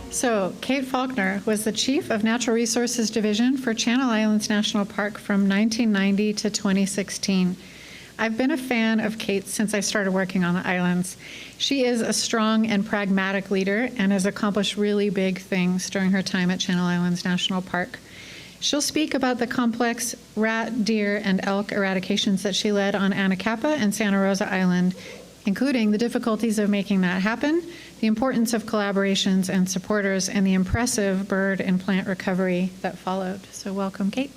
So, Kate Faulkner was the Chief of Natural Resources Division for Channel Islands National Park from 1990 to 2016. I've been a fan of Kate since I started working on the islands. She is a strong and pragmatic leader and has accomplished really big things during her time at Channel Islands National Park. She'll speak about the complex rat, deer, and elk eradications that she led on Anacapa and Santa Rosa Island, including the difficulties of making that happen, the importance of collaborations and supporters, and the impressive bird and plant recovery that followed. So welcome, Kate.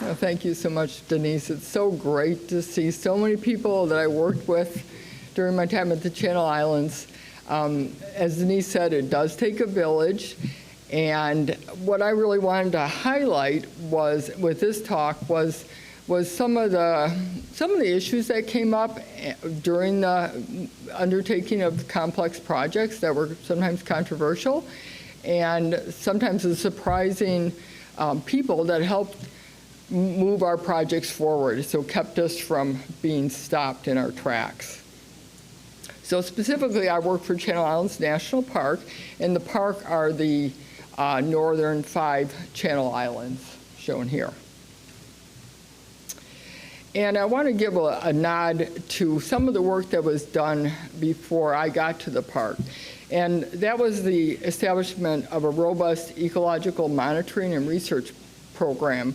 Well, thank you so much, Denise. It's so great to see so many people that I worked with during my time at the Channel Islands. As Denise said, it does take a village. And what I really wanted to highlight was, with this talk, was some of the issues that came up during the undertaking of complex projects that were sometimes controversial, and sometimes the surprising people that helped move our projects forward, so kept us from being stopped in our tracks. So specifically, I work for Channel Islands National Park, and the park are the northern 5 Channel Islands shown here. And I want to give a nod to some of the work that was done before I got to the park. And that was the establishment of a robust ecological monitoring and research program.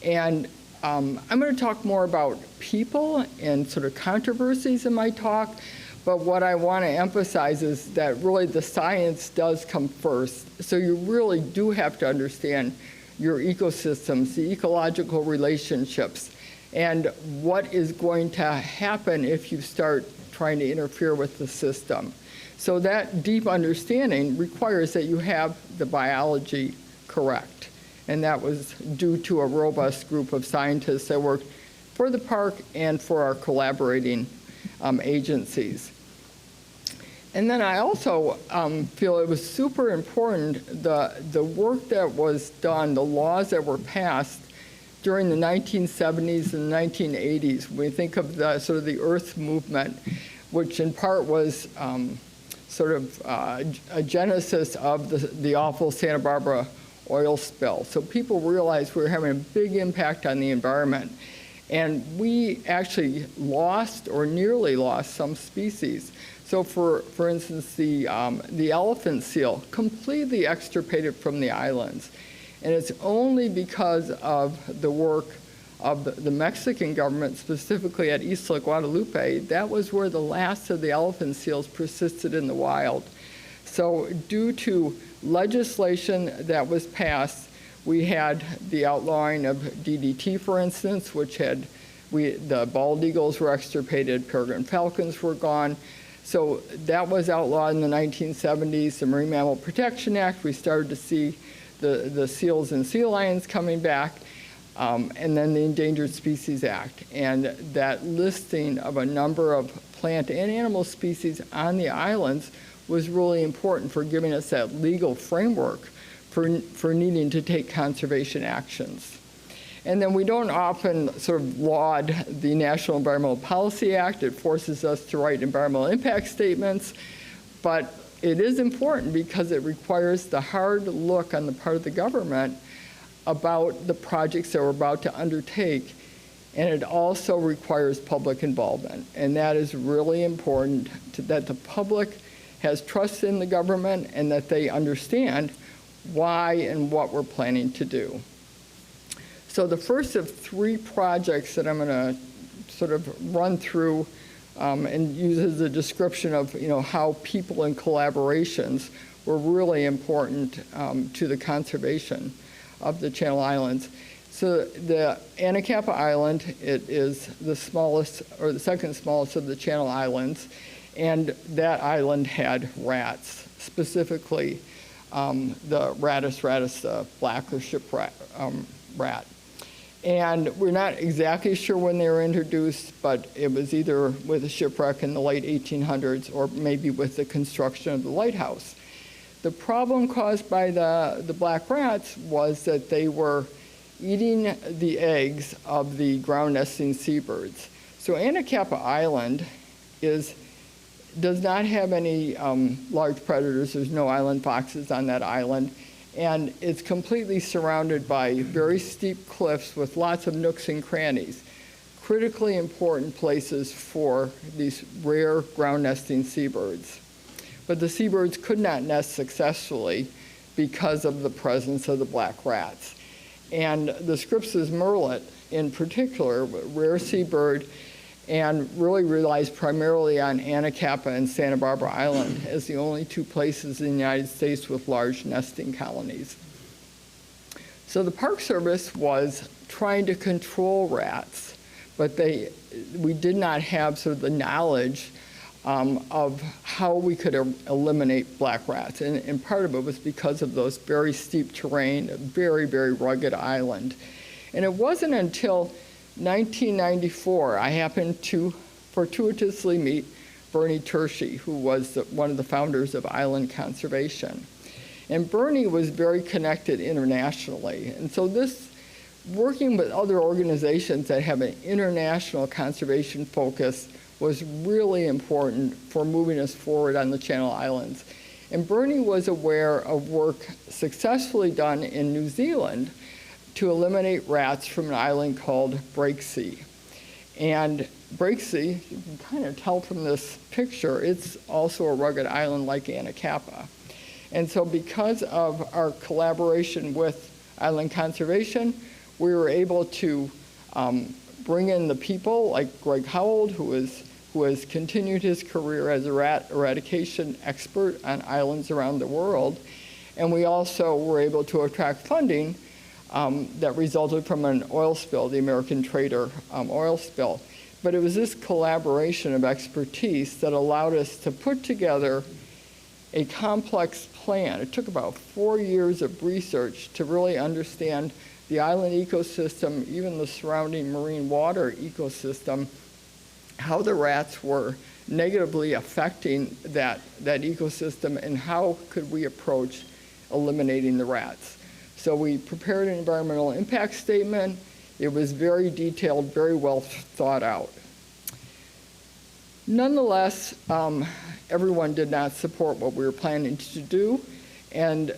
And I'm going to talk more about people and sort of controversies in my talk, but what I want to emphasize is that really the science does come first. So you really do have to understand your ecosystems, the ecological relationships, and what is going to happen if you start trying to interfere with the system. So that deep understanding requires that you have the biology correct. And that was due to a robust group of scientists that worked for the park and for our collaborating agencies. And then I also feel it was super important, the work that was done, the laws that were passed during the 1970s and 1980s. We think of the sort of the Earth movement, which in part was sort of a genesis of the awful Santa Barbara oil spill. So people realized we were having a big impact on the environment. And we actually lost or nearly lost some species. So for instance, the elephant seal completely extirpated from the islands. And it's only because of the work of the Mexican government, specifically at Isla Guadalupe, that was where the last of the elephant seals persisted in the wild. So due to legislation that was passed, we had the outlawing of DDT, for instance, which had, the bald eagles were extirpated, peregrine falcons were gone. So that was outlawed in the 1970s. The Marine Mammal Protection Act, we started to see the seals and sea lions coming back, and then the Endangered Species Act. And that listing of a number of plant and animal species on the islands was really important for giving us that legal framework for needing to take conservation actions. And then we don't often sort of laud the National Environmental Policy Act. It forces us to write environmental impact statements, but it is important because it requires the hard look on the part of the government about the projects that we're about to undertake, and it also requires public involvement. And that is really important, that the public has trust in the government and that they understand why and what we're planning to do. So the first of 3 projects that I'm going to sort of run through and use as a description of how people and collaborations were really important to the conservation of the Channel Islands. So the Anacapa Island, it is the smallest or the second smallest of the Channel Islands, and that island had rats, specifically the Rattus rattus, the black or shipwreck rat. And we're not exactly sure when they were introduced, but it was either with a shipwreck in the late 1800s or maybe with the construction of the lighthouse. The problem caused by the black rats was that they were eating the eggs of the ground nesting seabirds. So Anacapa Island does not have any large predators. There's no island foxes on that island. And it's completely surrounded by very steep cliffs with lots of nooks and crannies, critically important places for these rare ground nesting seabirds. But the seabirds could not nest successfully because of the presence of the black rats. And the Scripps' murrelet in particular, rare seabird, and really relies primarily on Anacapa and Santa Barbara Island as the only two places in the United States with large nesting colonies. So the Park Service was trying to control rats, but we did not have sort of the knowledge of how we could eliminate black rats. And part of it was because of those very steep terrain, a very, very rugged island. And it wasn't until 1994, I happened to fortuitously meet Bernie Tershi, who was one of the founders of Island Conservation. And Bernie was very connected internationally. And so working with other organizations that have an international conservation focus was really important for moving us forward on the Channel Islands. And Bernie was aware of work successfully done in New Zealand to eliminate rats from an island called Breaksea. And Breaksea, you can kind of tell from this picture, it's also a rugged island like Anacapa. And so because of our collaboration with Island Conservation, we were able to bring in the people like Greg Howell, who has continued his career as a rat eradication expert on islands around the world. And we also were able to attract funding that resulted from an oil spill, the American Trader oil spill. But it was this collaboration of expertise that allowed us to put together a complex plan. It took about 4 years of research to really understand the island ecosystem, even the surrounding marine water ecosystem, how the rats were negatively affecting that ecosystem, and how could we approach eliminating the rats. So we prepared an environmental impact statement. It was very detailed, very well thought out. Nonetheless, everyone did not support what we were planning to do. And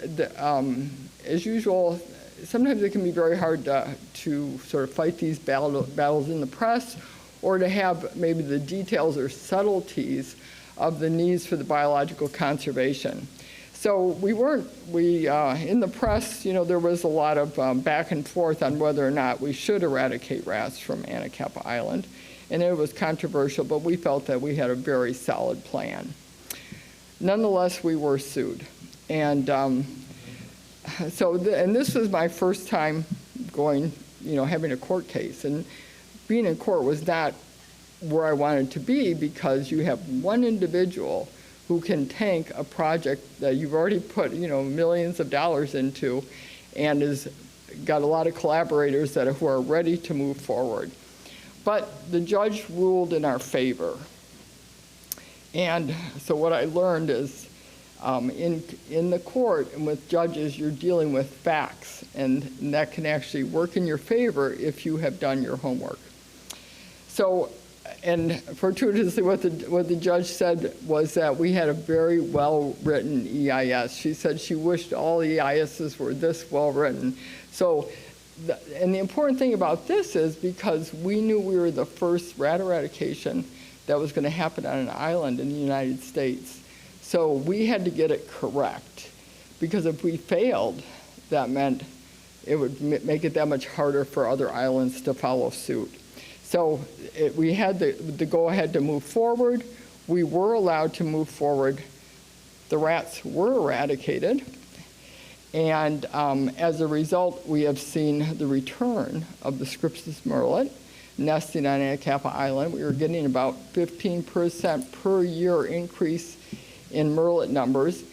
as usual, sometimes it can be very hard to sort of fight these battles in the press, or to have maybe the details or subtleties of the needs for the biological conservation. So in the press, there was a lot of back and forth on whether or not we should eradicate rats from Anacapa Island. And it was controversial, but we felt that we had a very solid plan. Nonetheless, we were sued. And and this was my first time going, having a court case. And being in court was not where I wanted to be, because you have one individual who can tank a project that you've already put, millions of dollars into, and has got a lot of collaborators who are ready to move forward. But the judge ruled in our favor. And so what I learned is in the court and with judges, you're dealing with facts, and that can actually work in your favor if you have done your homework. So, and fortuitously, what the judge said was that we had a very well-written EIS. She said she wished all EISs were this well-written. So, and the important thing about this is because we knew we were the first rat eradication that was going to happen on an island in the United States. So we had to get it correct, because if we failed, that meant it would make it that much harder for other islands to follow suit. So we had the go-ahead to move forward. We were allowed to move forward. The rats were eradicated. And as a result, we have seen the return of the Scripps murrelet nesting on Anacapa Island. We were getting about 15% per year increase in murrelet numbers,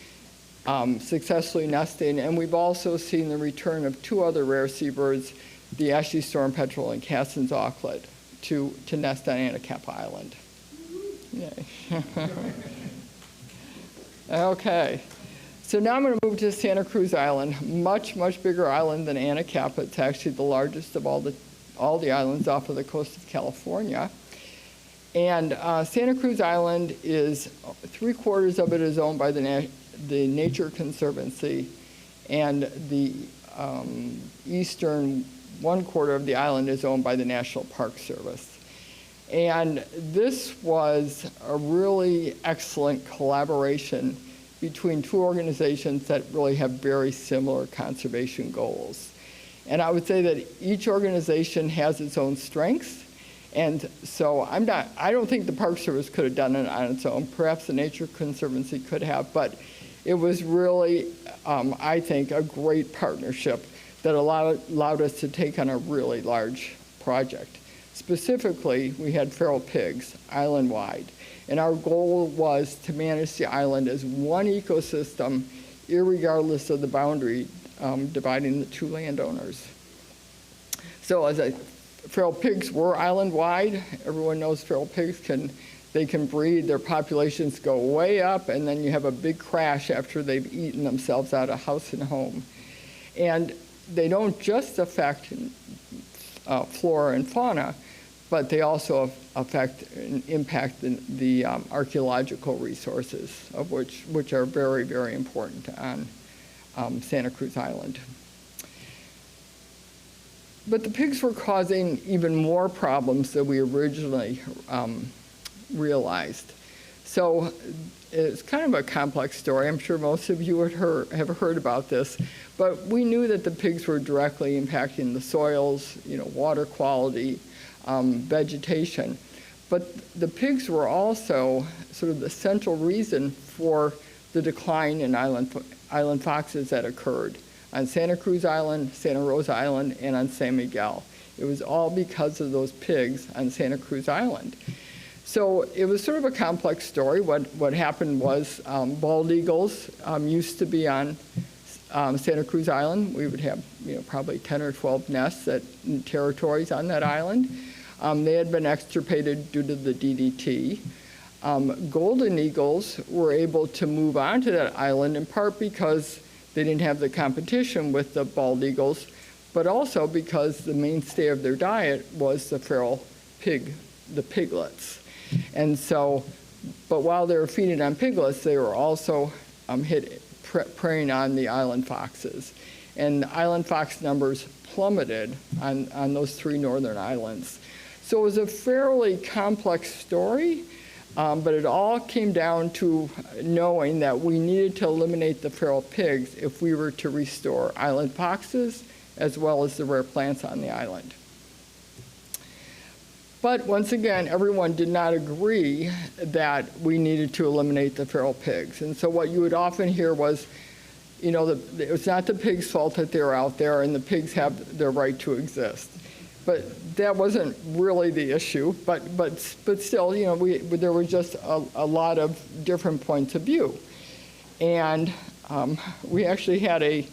successfully nesting. And we've also seen the return of two other rare seabirds, the ashy storm petrel and Cassin's auklet, to nest on Anacapa Island. Yay. Okay. So now I'm going to move to Santa Cruz Island, much, much bigger island than Anacapa. It's actually the largest of all the islands off of the coast of California. And Santa Cruz Island is 3/4 of it is owned by the Nature Conservancy, and the eastern 1/4 of the island is owned by the National Park Service. And this was a really excellent collaboration between two organizations that really have very similar conservation goals. And I would say that each organization has its own strengths. And so I don't think the Park Service could have done it on its own. Perhaps the Nature Conservancy could have, but it was really, I think, a great partnership that allowed us to take on a really large project. Specifically, we had feral pigs island-wide, and our goal was to manage the island as one ecosystem, irregardless of the boundary dividing the two landowners. So feral pigs were island-wide. Everyone knows feral pigs can breed, their populations go way up, and then you have a big crash after they've eaten themselves out of house and home. And they don't just affect flora and fauna, but they also affect and impact the archaeological resources, of which are very, very important on Santa Cruz Island. But the pigs were causing even more problems than we originally realized. So it's kind of a complex story. I'm sure most of you have heard about this, but we knew that the pigs were directly impacting the soils, water quality, vegetation. But the pigs were also sort of the central reason for the decline in island foxes that occurred on Santa Cruz Island, Santa Rosa Island, and on San Miguel. It was all because of those pigs on Santa Cruz Island. So it was sort of a complex story. What happened was bald eagles used to be on Santa Cruz Island. We would have probably 10 or 12 nests in territories on that island. They had been extirpated due to the DDT. Golden eagles were able to move onto that island in part because they didn't have the competition with the bald eagles, but also because the mainstay of their diet was the feral pig, the piglets. And so, but while they were feeding on piglets, they were also preying on the island foxes. And island fox numbers plummeted on those three northern islands. So it was a fairly complex story, but it all came down to knowing that we needed to eliminate the feral pigs if we were to restore island foxes as well as the rare plants on the island. But once again, everyone did not agree that we needed to eliminate the feral pigs. And so what you would often hear was, it's not the pigs' fault that they're out there and the pigs have their right to exist. But that wasn't really the issue. But still, there were just a lot of different points of view. And we actually had a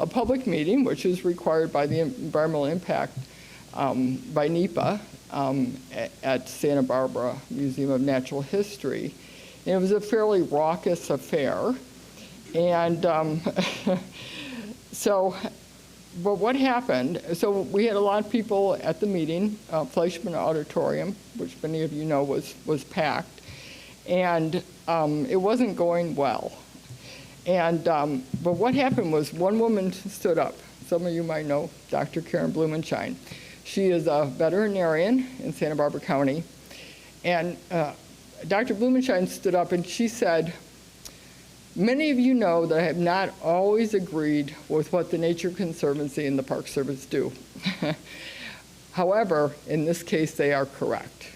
public meeting, which is required by the environmental impact by NEPA, at Santa Barbara Museum of Natural History. And it was a fairly raucous affair. And but what happened, so we had a lot of people at the meeting, Fleischman Auditorium, which many of you know was packed, and it wasn't going well. And but what happened was one woman stood up. Some of you might know Dr. Karen Blumenschein. She is a veterinarian in Santa Barbara County. And Dr. Blumenschein stood up and she said, "Many of you know that I have not always agreed with what the Nature Conservancy and the Park Service do. However, in this case, they are correct."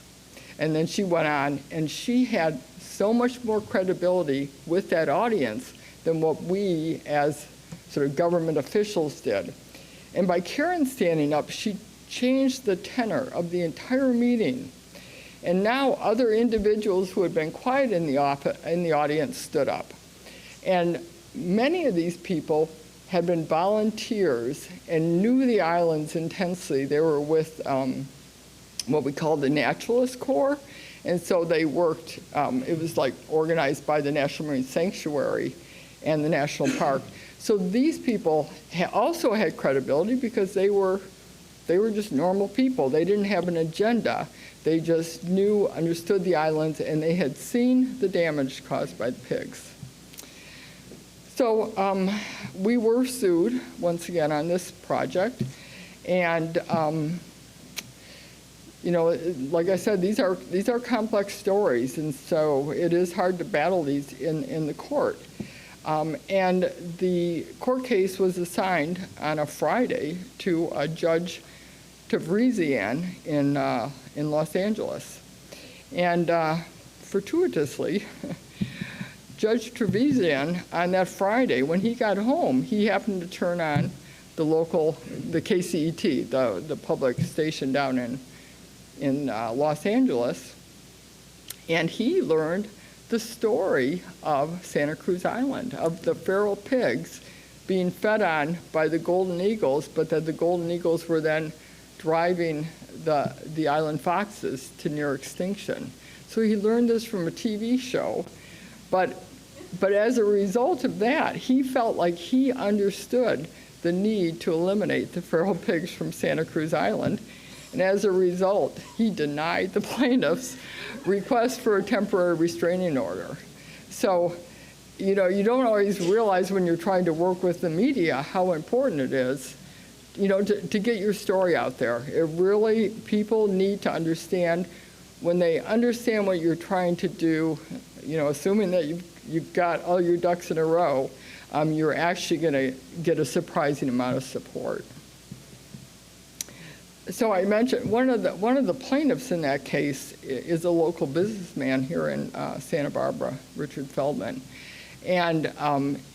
And then she went on, and she had so much more credibility with that audience than what we as sort of government officials did. And by Karen standing up, she changed the tenor of the entire meeting. And now other individuals who had been quiet in the audience stood up. And many of these people had been volunteers and knew the islands intensely. They were with what we call the Naturalist Corps. And so they worked, it was like organized by the National Marine Sanctuary and the National Park. So these people also had credibility because they were They were just normal people. They didn't have an agenda. They just understood the islands, and they had seen the damage caused by the pigs. So we were sued once again on this project, and you know, like I said, these are complex stories, and so it is hard to battle these in the court. And the court case was assigned on a Friday to a Judge Tavrisian in Los Angeles, and fortuitously, Judge Tavrisian on that Friday, when he got home, he happened to turn on the KCET, the public station down in Los Angeles, and he learned the story of Santa Cruz Island, of the feral pigs being fed on by the golden eagles, but that the golden eagles were then driving the island foxes to near extinction. So he learned this from a TV show, but as a result of that, he felt like he understood the need to eliminate the feral pigs from Santa Cruz Island. And as a result, he denied the plaintiff's request for a temporary restraining order. So, you know, you don't always realize when you're trying to work with the media how important it is, you know, to get your story out there. It really, people need to understand, when they understand what you're trying to do, you know, assuming that you've got all your ducks in a row, you're actually going to get a surprising amount of support. So I mentioned one of the plaintiffs in that case is a local businessman here in Santa Barbara, Richard Feldman, and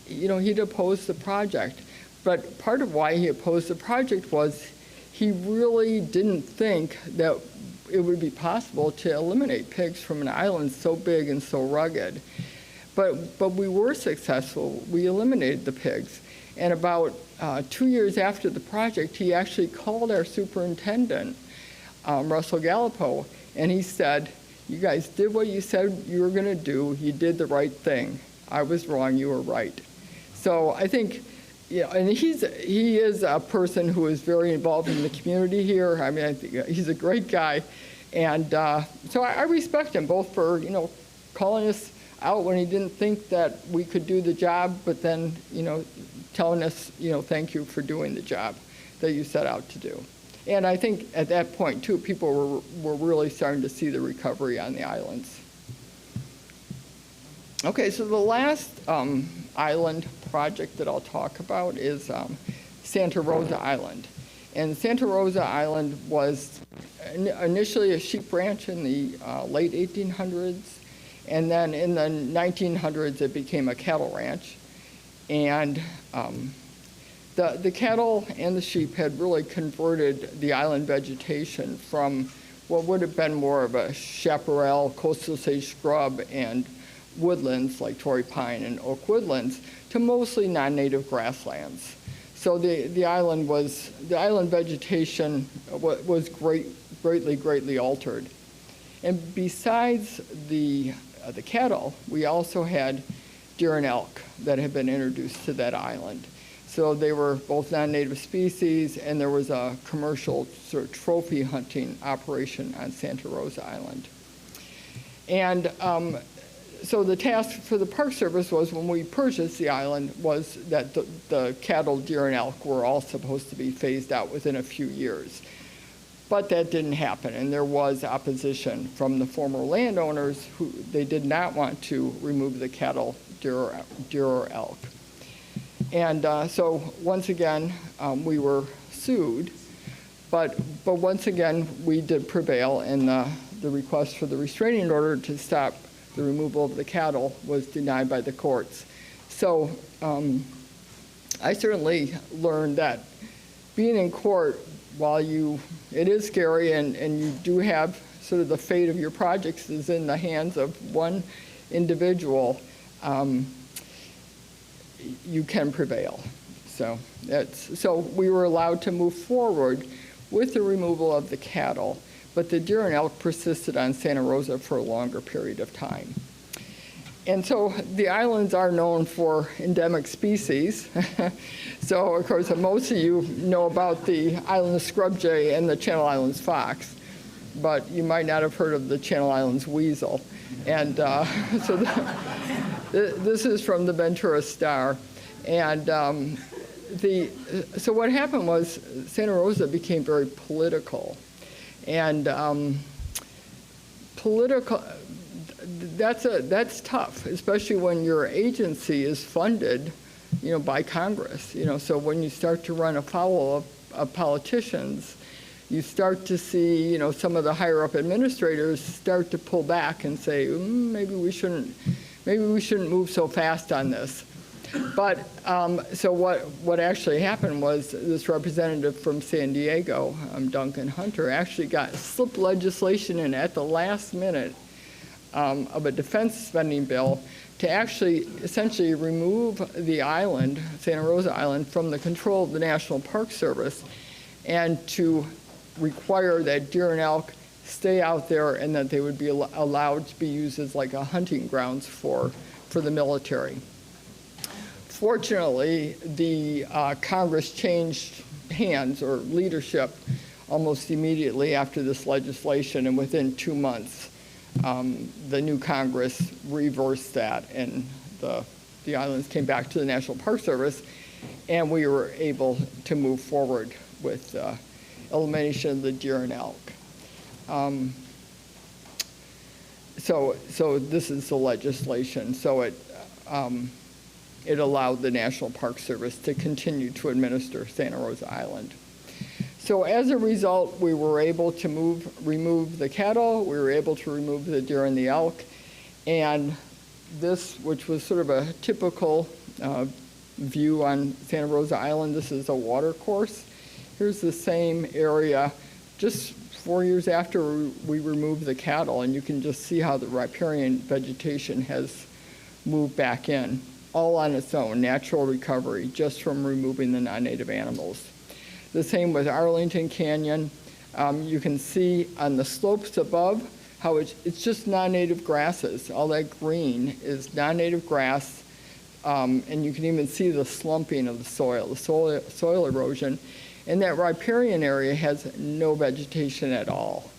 you know, he'd opposed the project. But part of why he opposed the project was he really didn't think that it would be possible to eliminate pigs from an island so big and so rugged. But we were successful. We eliminated the pigs. And about 2 years after the project, he actually called our superintendent, Russell Gallipo, and he said, "You guys did what you said you were going to do. You did the right thing. I was wrong. You were right." So I think, yeah, and he is a person who is very involved in the community here. I mean, I think he's a great guy, and so I respect him both for, you know, calling us out when he didn't think that we could do the job, but then, you know, telling us, you know, thank you for doing the job that you set out to do. And I think at that point too, people were really starting to see the recovery on the islands. Okay, so the last island project that I'll talk about is Santa Rosa Island. And Santa Rosa Island was initially a sheep ranch in the late 1800s, and then in the 1900s it became a cattle ranch. And the cattle and the sheep had really converted the island vegetation from what would have been more of a chaparral, coastal sage scrub, and woodlands like Torrey pine and oak woodlands to mostly non-native grasslands. So the island vegetation was greatly altered. And besides the cattle, we also had deer and elk that had been introduced to that island. So they were both non-native species, and there was a commercial sort of trophy hunting operation on Santa Rosa Island. And so the task for the Park Service was, when we purchased the island, was that the cattle, deer, and elk were all supposed to be phased out within a few years. But that didn't happen, and there was opposition from the former landowners who they did not want to remove the cattle, deer or elk. And so once again, we were sued, but once again, we did prevail, and the request for the restraining order to stop the removal of the cattle was denied by the courts. So I certainly learned that being in court, while it is scary, and you do have sort of the fate of your projects is in the hands of one individual, you can prevail. So we were allowed to move forward with the removal of the cattle, but the deer and elk persisted on Santa Rosa for a longer period of time. And so the islands are known for endemic species. So, of course, most of you know about the island scrub jay and the Channel Islands fox, but you might not have heard of the Channel Islands weasel. And so this is from the Ventura Star. And so what happened was Santa Rosa became very political. And that's tough, especially when your agency is funded, by Congress. So when you start to run afoul of politicians, you start to see, some of the higher up administrators start to pull back and say, maybe we shouldn't move so fast on this. But so what actually happened was this representative from San Diego, Duncan Hunter, actually slipped legislation in at the last minute of a defense spending bill to actually essentially remove the island, Santa Rosa Island, from the control of the National Park Service, and to require that deer and elk stay out there and that they would be allowed to be used as like a hunting grounds for the military. Fortunately, the Congress changed hands or leadership almost immediately after this legislation, and within 2 months, the new Congress reversed that, and the islands came back to the National Park Service, and we were able to move forward with elimination of the deer and elk. So this is the legislation. So it allowed the National Park Service to continue to administer Santa Rosa Island. So as a result, we were able to remove the cattle, we were able to remove the deer and the elk, and this, which was sort of a typical view on Santa Rosa Island, this is a water course. Here's the same area just 4 years after we removed the cattle, and you can just see how the riparian vegetation has moved back in, all on its own, natural recovery, just from removing the non-native animals. The same with Arlington Canyon. You can see on the slopes above how it's just non-native grasses. All that green is non-native grass, and you can even see the slumping of the soil erosion. And that riparian area has no vegetation at all.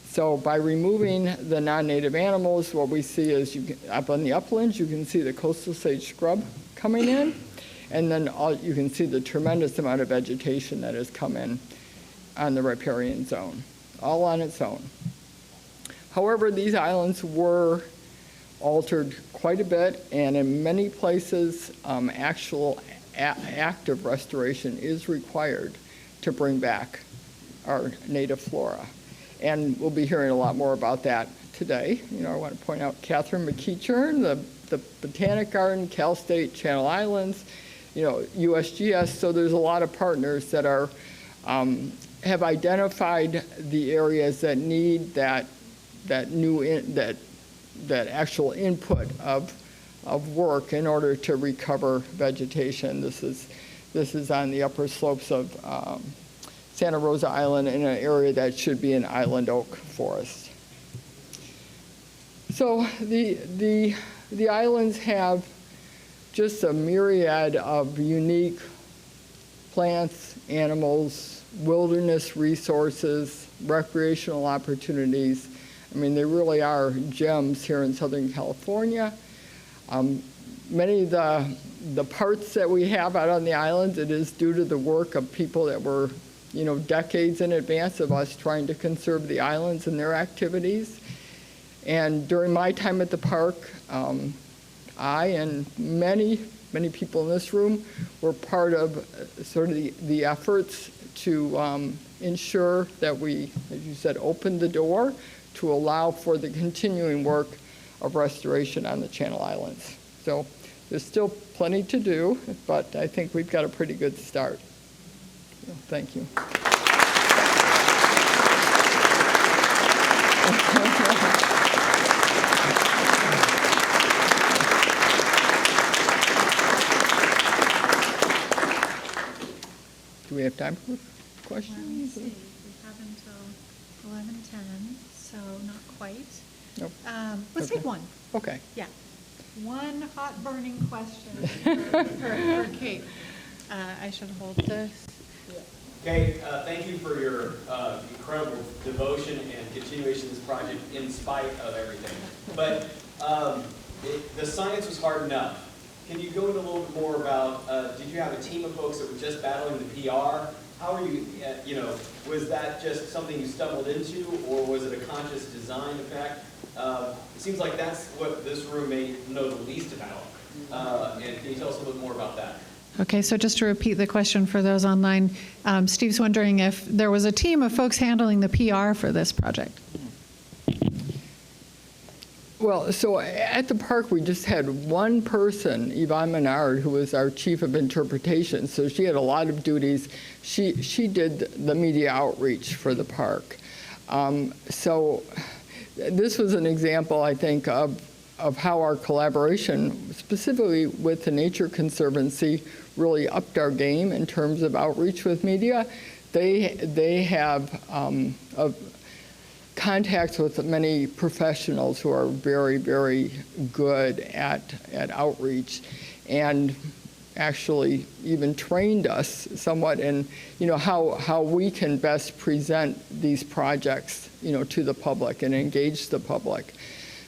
So by removing the non-native animals, what we see is up on the uplands, you can see the coastal sage scrub coming in, and then you can see the tremendous amount of vegetation that has come in on the riparian zone, all on its own. However, these islands were altered quite a bit, and in many places, actual active restoration is required to bring back our native flora. And we'll be hearing a lot more about that today. I want to point out Catherine McEachern, the Botanic Garden, Cal State, Channel Islands, USGS. So there's a lot of partners that have identified the areas that need that actual input of work in order to recover vegetation. This is on the upper slopes of Santa Rosa Island in an area that should be an island oak forest. So the islands have just a myriad of unique plants, animals, wilderness resources, recreational opportunities. I mean, they really are gems here in Southern California. Many of the parts that we have out on the islands, it is due to the work of people that were, decades in advance of us trying to conserve the islands and their activities. And during my time at the park, I and many people in this room were part of sort of the efforts to ensure that we, as you said, opened the door to allow for the continuing work of restoration on the Channel Islands. So there's still plenty to do, but I think we've got a pretty good start. So, thank you. Do we have time for questions? Let me see. We have until 11:10, so not quite. Nope. Let's Okay. take one. Okay. Yeah. one hot burning question for Kate. I should hold this. Kate, thank you for your incredible devotion and continuation of this project in spite of everything. But the science was hard enough. Can you go into a little bit more about, did you have a team of folks that were just battling the PR? How are you, was that just something you stumbled into, or was it a conscious design effect? It seems like that's what this room may know the least about. And can you tell us a little bit more about that? Okay, so just to repeat the question for those online, Steve's wondering if there was a team of folks handling the PR for this project. Well, so at the park, we just had one person, Yvonne Menard, who was our chief of interpretation. So she had a lot of duties. She did the media outreach for the park. So this was an example, I think, of how our collaboration, specifically with the Nature Conservancy, really upped our game in terms of outreach with media. They have contacts with many professionals who are very, very good at outreach, and actually even trained us somewhat in, how we can best present these projects, to the public and engage the public.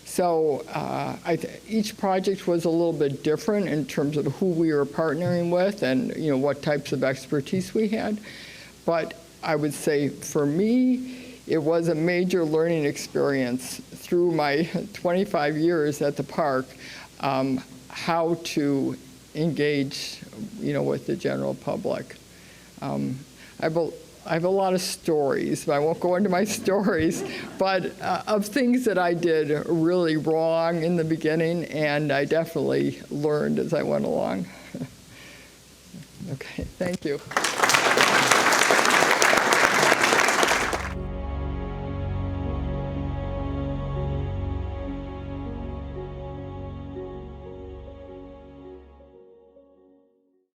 So each project was a little bit different in terms of who we were partnering with and what types of expertise we had. But I would say for me, it was a major learning experience through my 25 years at the park, how to engage, with the general public. I have a lot of stories, but I won't go into my stories, but of things that I did really wrong in the beginning, and I definitely learned as I went along. Okay, thank you.